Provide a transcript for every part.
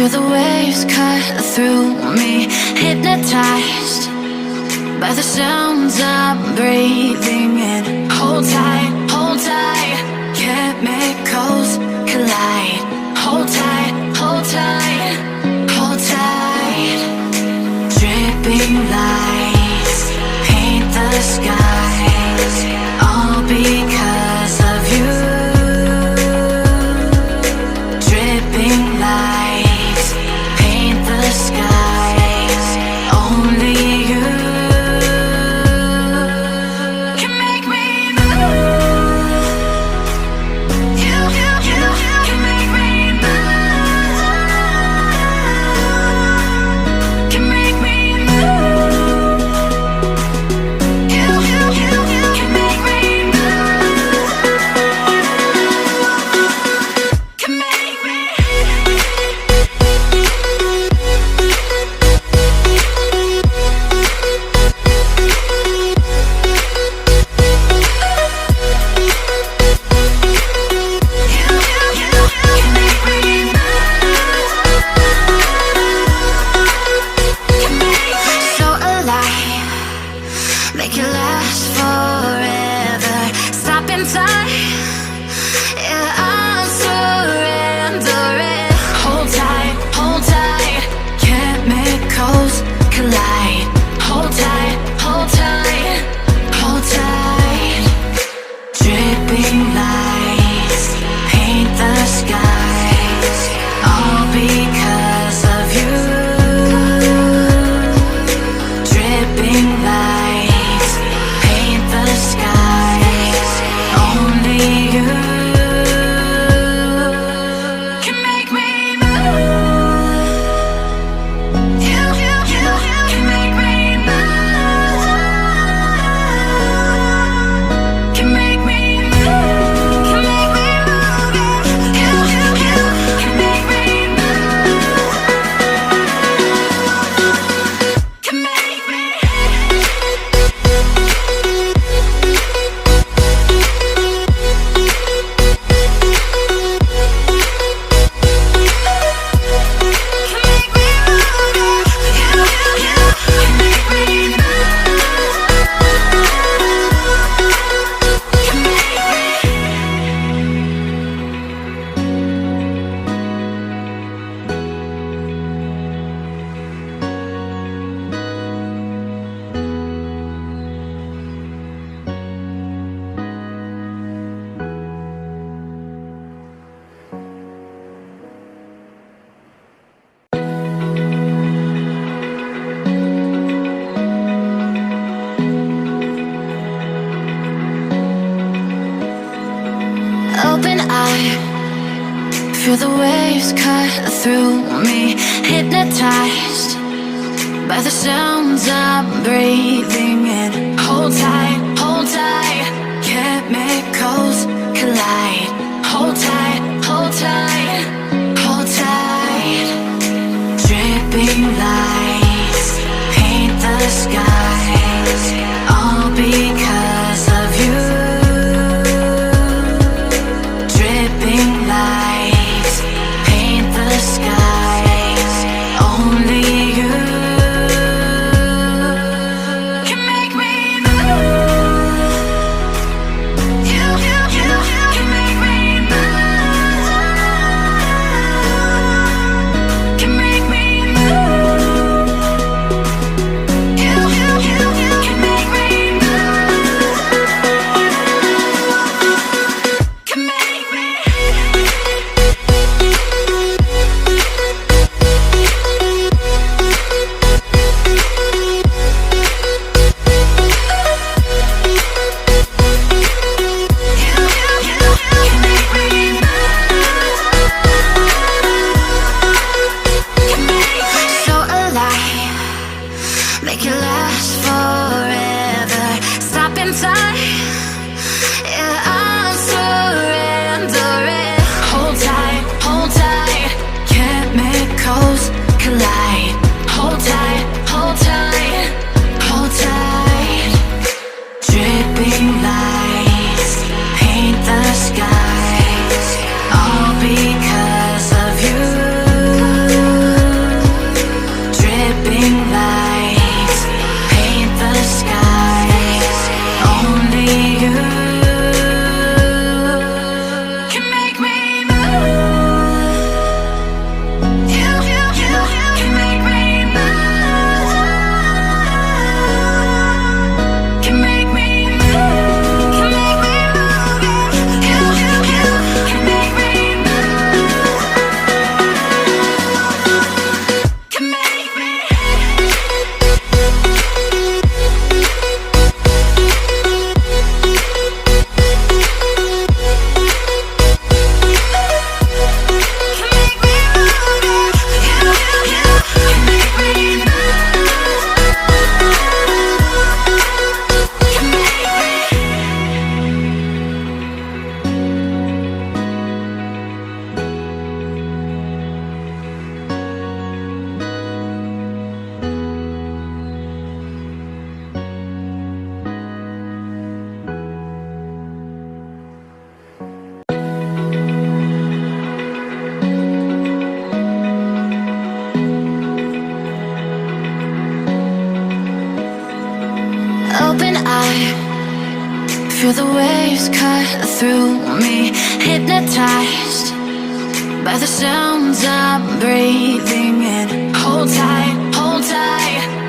Feel the waves cut through me, hypnotized by the sounds I'm breathing in. Hold tight, hold tight, chemicals collide. Hold tight, hold tight, hold tight. Dripping lights paint the skies, all because of you. Dripping lights paint the skies, only you can make me move. You can make me move. Can make me move. You can make me move. Can make me. So alive, make it last forever. Stop in time, yeah, I'm surrendering. Hold tight, chemicals collide. Hold tight, hold tight, hold tight. Dripping lights paint the skies, all because of you. Dripping lights paint the skies, only you can make me move. You can make me move. Can make me move. Can make me move. You can make me move. Can make me. Open eye, feel the waves cut through me, hypnotized by the sounds I'm breathing in. Hold tight, chemicals collide. Hold tight, hold tight, hold tight. Dripping lights paint the skies, all because of you. Dripping lights paint the skies, only you eye, feel the waves cut through me, hypnotized by the sounds I'm breathing in. Hold tight,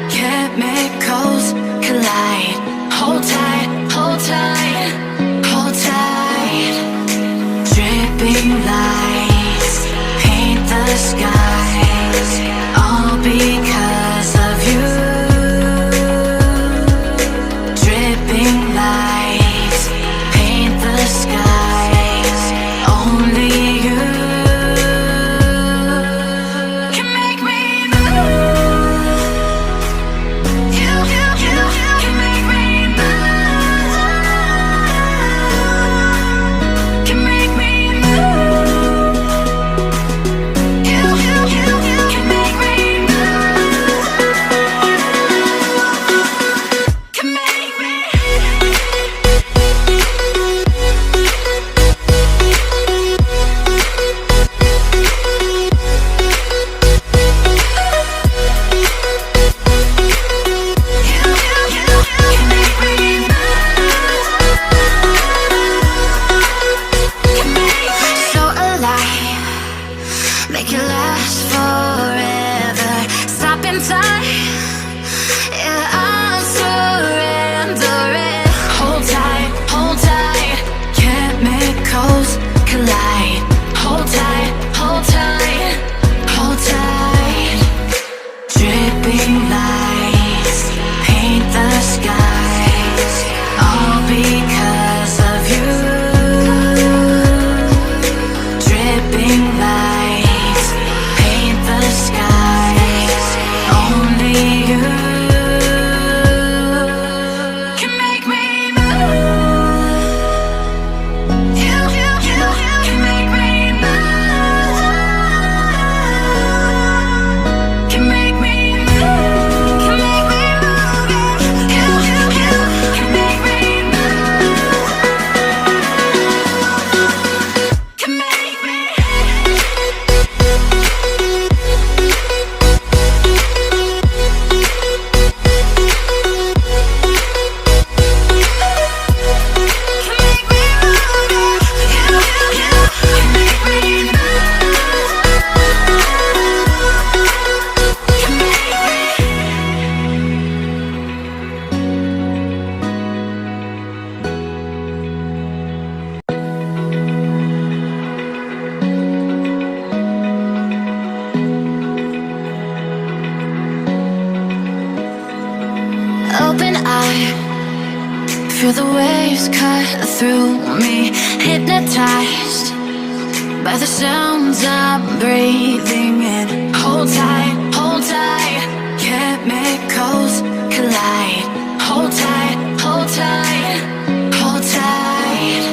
chemicals collide. Hold tight, hold tight, hold tight. Dripping lights paint the skies, all because of you. Dripping lights paint the skies, only you can make me move. You can make me move. Can make me move. You can make me move. Can make me. So alive, make it last forever. Stop in time, yeah, I'm surrendering. Hold tight, chemicals collide. Hold tight, hold tight, hold tight. Dripping lights paint the skies, all because of you. Dripping lights paint the skies, only you can make me move. You can make me move. Can make me move. Can make me move. You can make me move. Can make me. Open eye, feel the waves cut through me, hypnotized by the sounds I'm breathing in. Hold tight, chemicals collide. Hold tight, hold tight.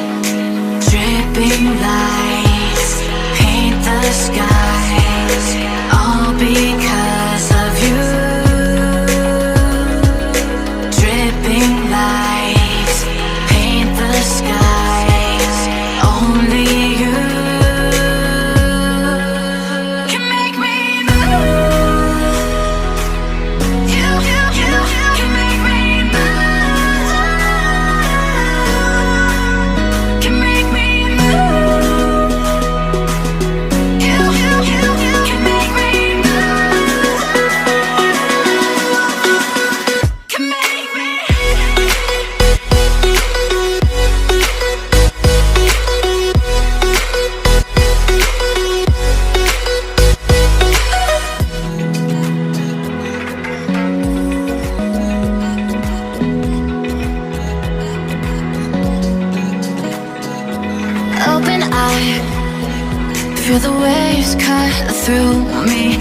Dripping lights paint the skies, all because of you. Dripping lights paint the skies, only you can make me move. You can make me move. Can make me move. You can make me move. Can make me. Open eye, feel the waves cut through me,